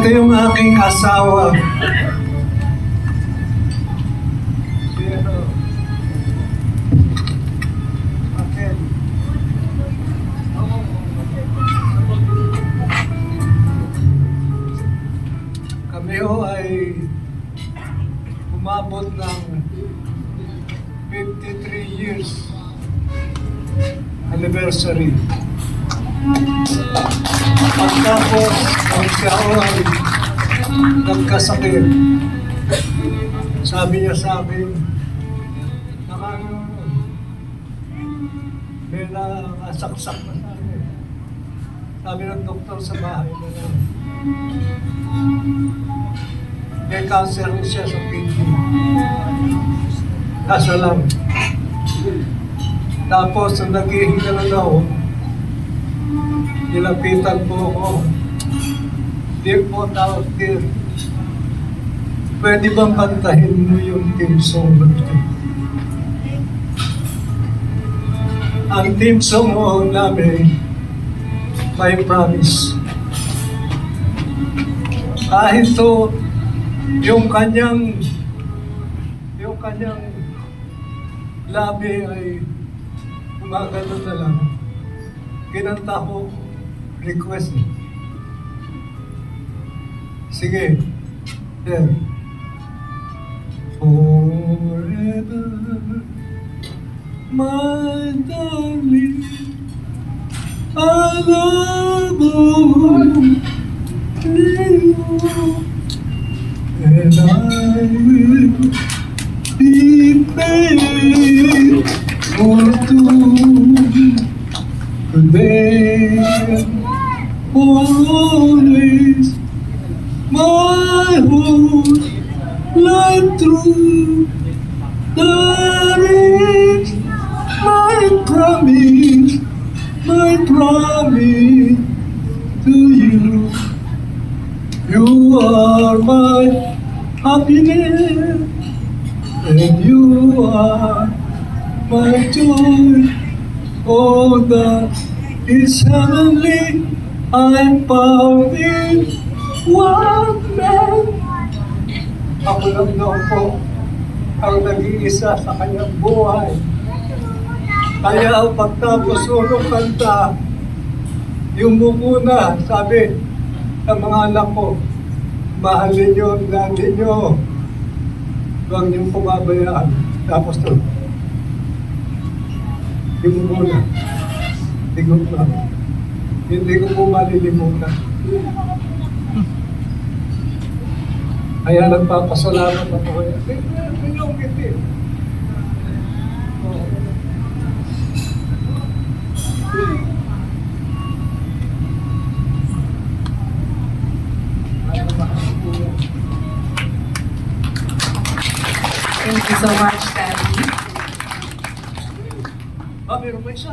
Ito yung aking asawa. Kami ho ay umabot ng 53 years anniversary. Pagkapos, ang siya ho ay nagkasakit. Sabi niya sa akin, may nakasaksak na sa akin. Sabi ng doktor sa bahay na lang, may cancer siya sa kidney. Kaso lang. Tapos, naghihinga na daw, nilapitan po ako. Dear po, tawag dear. Pwede bang kantahin mo yung team song natin? Ang team song mo namin, My Promise. Kahit to, yung kanyang labi ay gumagano na lang. Kinanta ko, request. Sige. There. Forever, my darling, I love you, and I will be faithful to today, always, my whole life through. That is my promise to you. You are my happiness, and you are my joy. All that is heavenly, I found in one man. Ako lang daw po ang nag-iisa sa kanyang buhay. Kaya pagtapos unong kanta, yung mukuna, sabi ng mga anak ko, mahalin nyo ang dati nyo. Huwag niyong pumabayaan. Tapos to, yung mukuna, tigot lang. Hindi ko po malilimutan. Kaya nagpapasalamat ako. Yung kiti. Thank you so much, Daddy. Meron pa isa.